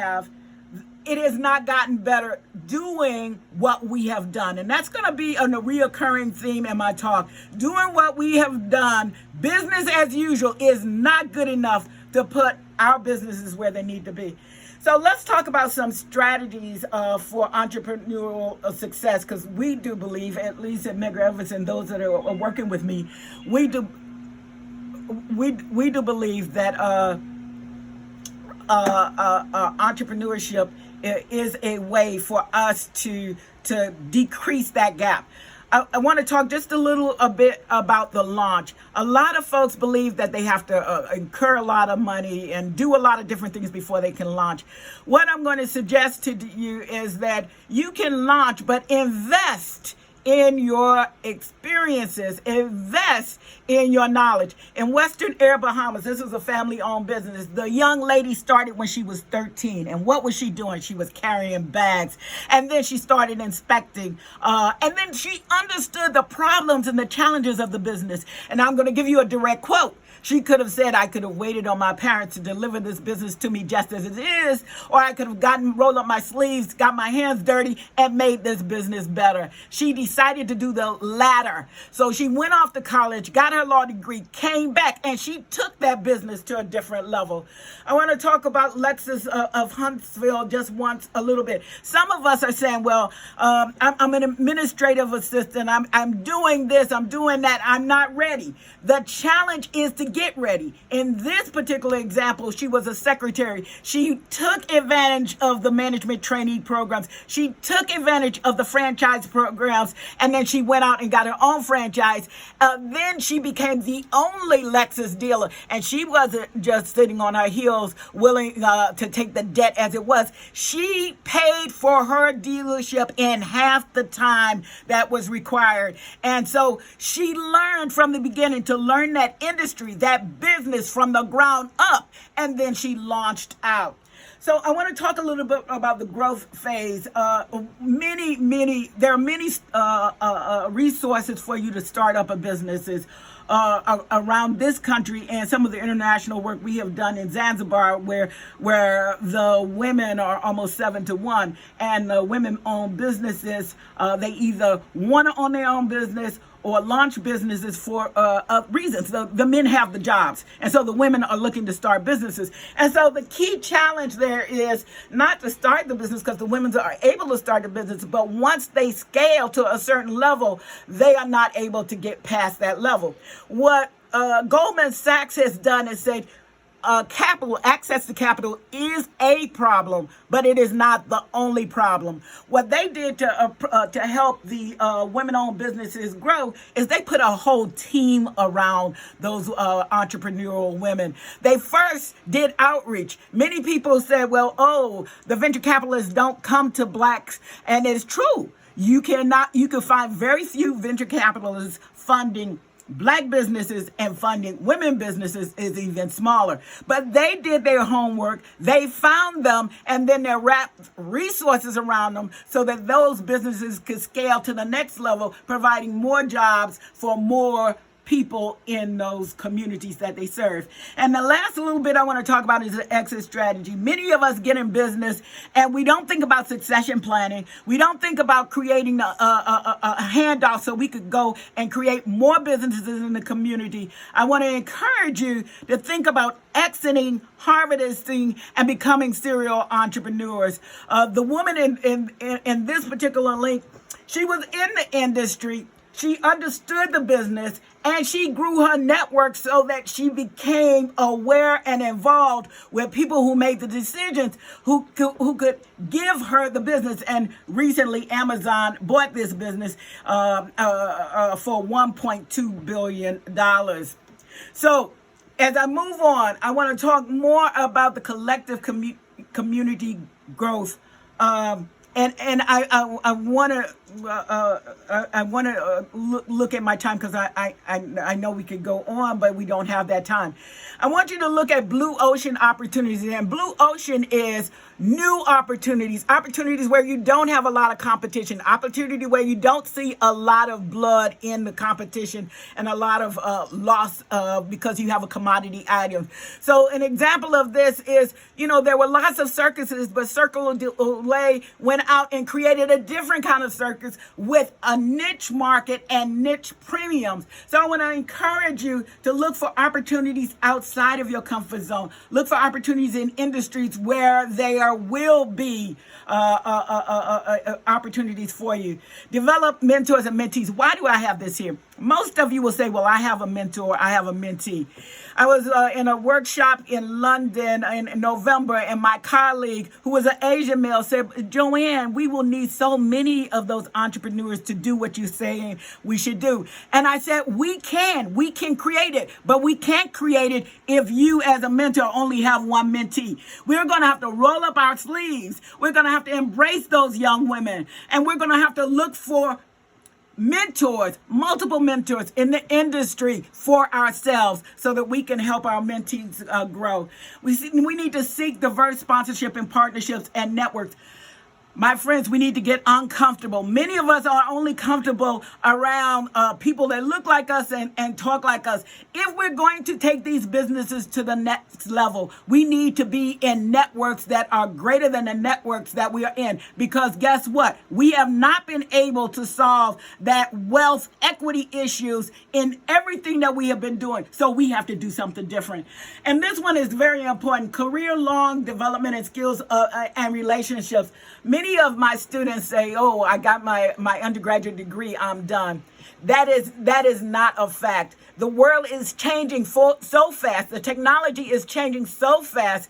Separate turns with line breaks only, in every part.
have, it has not gotten better doing what we have done. And that's going to be a reoccurring theme in my talk. Doing what we have done, business as usual, is not good enough to put our businesses where they need to be. So let's talk about some strategies for entrepreneurial success, because we do believe, at least at Medgar Evers and those that are working with me, we do believe that entrepreneurship is a way for us to decrease that gap. I want to talk just a bit about the launch. A lot of folks believe that they have to incur a lot of money and do a lot of different things before they can launch. What I'm going to suggest to you is that you can launch, but invest in your experiences, invest in your knowledge. In Western Air Bahamas, this was a family-owned business. The young lady started when she was 13. And what was she doing? She was carrying bags. And then she started inspecting. And then she understood the problems and the challenges of the business. And I'm going to give you a direct quote. She could have said, I could have waited on my parents to deliver this business to me just as it is, or I could have rolled up my sleeves, got my hands dirty, and made this business better. She decided to do the latter. So she went off to college, got her law degree, came back, and she took that business to a different level. I want to talk about Lexus of Huntsville just once a little bit. Some of us are saying, well, I'm an administrative assistant. I'm doing this, I'm doing that. I'm not ready. The challenge is to get ready. In this particular example, she was a secretary. She took advantage of the management trainee programs. She took advantage of the franchise programs, and then she went out and got her own franchise. Then she became the only Lexus dealer, and she wasn't just sitting on her heels willing to take the debt as it was. She paid for her dealership in half the time that was required. And so she learned from the beginning to learn that industry, that business from the ground up, and then she launched out. So I want to talk a little bit about the growth phase. There are many resources for you to start up a business around this country, and some of the international work we have done in Zanzibar, where the women are almost 7-1, and the women-owned businesses, they either want to own their own business or launch businesses for reasons. The men have the jobs, and so the women are looking to start businesses. And so the key challenge there is not to start the business, because the women are able to start the business, but once they scale to a certain level, they are not able to get past that level. What Goldman Sachs has done is said, access to capital is a problem, but it is not the only problem. What they did to help the women-owned businesses grow is they put a whole team around those entrepreneurial women. They first did outreach. Many people said, well, the venture capitalists don't come to blacks, and it's true. You can find very few venture capitalists funding Black businesses, and funding women businesses is even smaller. But they did their homework, they found them, and then they wrapped resources around them so that those businesses could scale to the next level, providing more jobs for more people in those communities that they serve. And the last little bit I want to talk about is the exit strategy. Many of us get in business and we don't think about succession planning. We don't think about creating a handoff so we could go and create more businesses in the community. I want to encourage you to think about exiting, harvesting, and becoming serial entrepreneurs. The woman in this particular link, she was in the industry. She understood the business, and she grew her network so that she became aware and involved with people who made the decisions, who could give her the business. And recently, Amazon bought this business for $1.2 billion. So as I move on, I want to talk more about the collective community growth. And I want to I want to look at my time because I know we could go on, but we don't have that time. I want you to look at blue ocean opportunities. And blue ocean is new opportunities where you don't have a lot of competition, opportunity where you don't see a lot of blood in the competition and a lot of loss because you have a commodity item. So an example of this is, there were lots of circuses, but Cirque du Soleil went out and created a different kind of circus with a niche market and niche premiums. So I want to encourage you to look for opportunities outside of your comfort zone. Look for opportunities in industries where there will be opportunities for you. Develop mentors and mentees. Why do I have this here? Most of you will say, well, I have a mentor, I have a mentee. I was in a workshop in London in November, and my colleague, who was an Asian male, said, Joanne, we will need so many of those entrepreneurs to do what you're saying we should do. And I said, we can create it, but we can't create it if you as a mentor only have one mentee. We're going to have to roll up our sleeves. We're going to have to embrace those young women, and we're going to have to look for mentors, multiple mentors in the industry for ourselves so that we can help our mentees grow. We need to seek diverse sponsorship and partnerships and networks. My friends, we need to get uncomfortable. Many of us are only comfortable around people that look like us and talk like us. If we're going to take these businesses to the next level, we need to be in networks that are greater than the networks that we are in. Because guess what? We have not been able to solve that wealth equity issues in everything that we have been doing. So we have to do something different. And this one is very important. Career-long development and skills and relationships. Many of my students say, oh, I got my undergraduate degree, I'm done. That is not a fact. The world is changing so fast. The technology is changing so fast.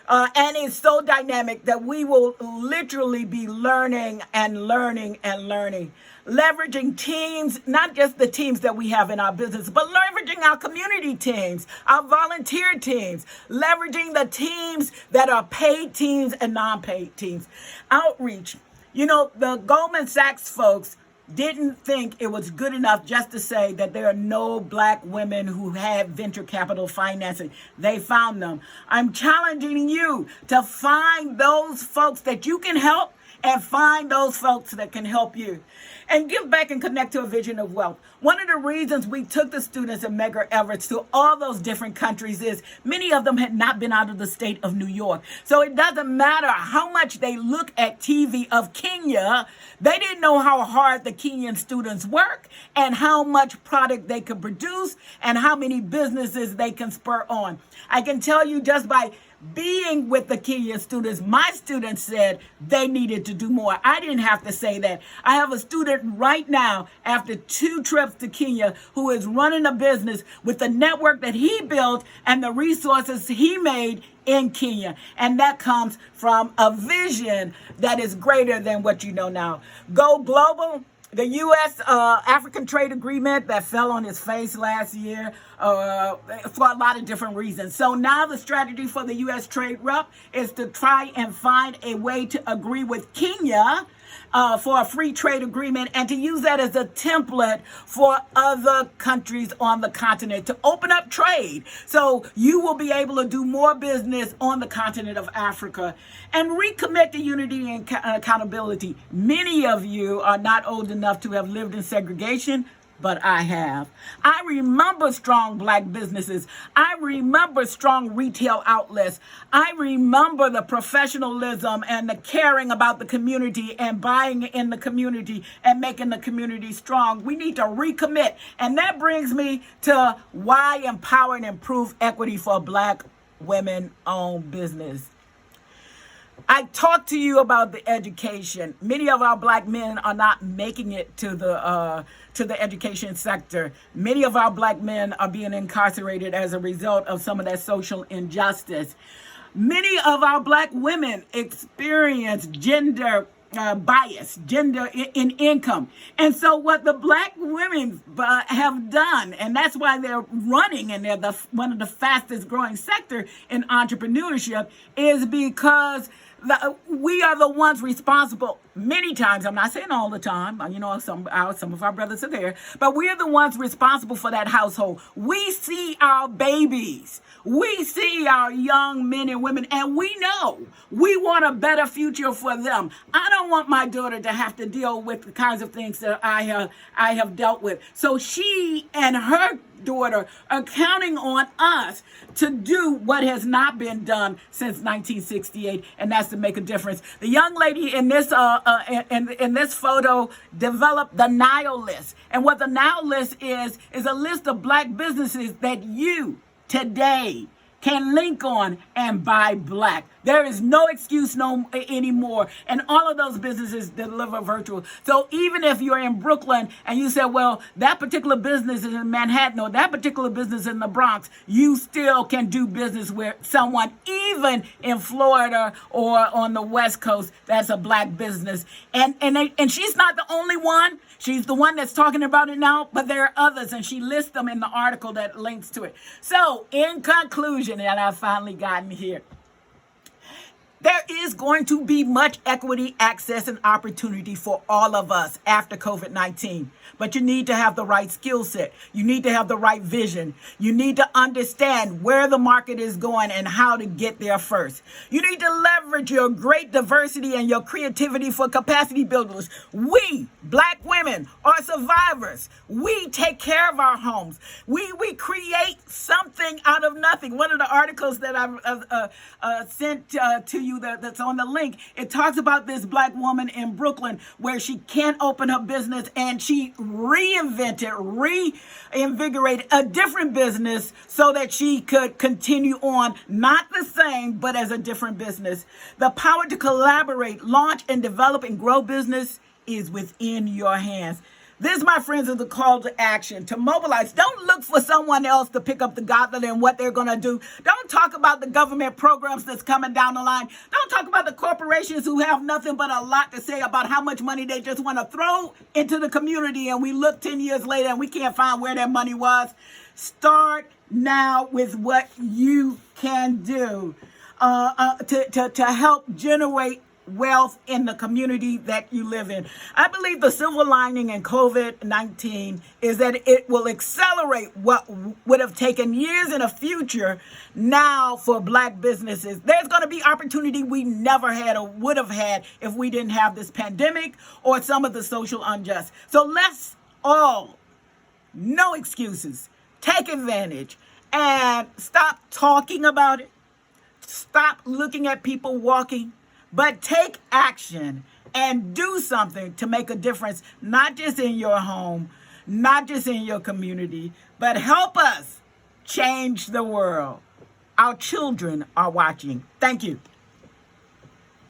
And it's so dynamic that we will literally be learning and learning and learning. Leveraging teams, not just the teams that we have in our business, but leveraging our community teams, our volunteer teams, leveraging the teams that are paid teams and non-paid teams. Outreach. The Goldman Sachs folks didn't think it was good enough just to say that there are no black women who have venture capital financing. They found them. I'm challenging you to find those folks that you can help and find those folks that can help you. And give back and connect to a vision of wealth. One of the reasons we took the students in Medgar Evers to all those different countries is many of them had not been out of the state of New York. So it doesn't matter how much they look at TV of Kenya, they didn't know how hard the Kenyan students work and how much product they could produce and how many businesses they can spur on. I can tell you just by being with the Kenya students, my students said they needed to do more. I didn't have to say that. I have a student right now, after 2 trips to Kenya, who is running a business with the network that he built and the resources he made in Kenya. And that comes from a vision that is greater than what you know now. Go global. The U.S. African trade agreement that fell on his face last year for a lot of different reasons. So now the strategy for the U.S. trade rep is to try and find a way to agree with Kenya for a free trade agreement and to use that as a template for other countries on the continent to open up trade. So you will be able to do more business on the continent of Africa and recommit to unity and accountability. Many of you are not old enough to have lived in segregation, but I have. I remember strong black businesses. I remember strong retail outlets. I remember the professionalism and the caring about the community and buying in the community and making the community strong. We need to recommit. And that brings me to why empower and improve equity for black women-owned business. I talked to you about the education. Many of our black men are not making it to the education sector. Many of our black men are being incarcerated as a result of some of that social injustice. Many of our black women experience gender bias, gender in income. And so what the black women have done, and that's why they're running and they're one of the fastest growing sector in entrepreneurship, is because we are the ones responsible. many times, I'm not saying all the time, some of our brothers are there, but we're the ones responsible for that household. We see our babies. We see our young men and women, and we know we want a better future for them. I don't want my daughter to have to deal with the kinds of things that I have dealt with. So she and her daughter are counting on us to do what has not been done since 1968, and that's to make a difference. The young lady in this in this photo developed the Nile list, and what the Nile list is a list of black businesses that you today can link on and buy black. There is no excuse anymore. And all of those businesses deliver virtual. So even if you're in Brooklyn and you say, well, that particular business is in Manhattan or that particular business in the Bronx, you still can do business with someone even in Florida or on the West Coast that's a black business. And she's not the only one. She's the one that's talking about it now, but there are others, and she lists them in the article that links to it. So in conclusion, and I've finally gotten here, there is going to be much equity, access, and opportunity for all of us after COVID-19. But you need to have the right skill set. You need to have the right vision. You need to understand where the market is going and how to get there first. You need to leverage your great diversity and your creativity for capacity builders. We, black women, are survivors. We take care of our homes. We create something out of nothing. One of the articles that I've sent to you that's on the link, it talks about this black woman in Brooklyn where she can't open her business, and she reinvigorated a different business so that she could continue on, not the same, but as a different business. The power to collaborate, launch, and develop and grow business is within your hands. This, my friends, is the call to action, to mobilize. Don't look for someone else to pick up the gauntlet and what they're going to do. Don't talk about the government programs that's coming down the line. Don't talk about the corporations who have nothing but a lot to say about how much money they just want to throw into the community, and we look 10 years later and we can't find where that money was. Start now with what you can do to help generate wealth in the community that you live in. I believe the silver lining in COVID-19 is that it will accelerate what would have taken years in the future now for black businesses. There's going to be opportunity we never had or would have had if we didn't have this pandemic or some of the social unrest. So let's all, no excuses, take advantage and stop talking about it. Stop looking at people walking. But take action and do something to make a difference, not just in your home, not just in your community, but help us change the world. Our children are watching. Thank you.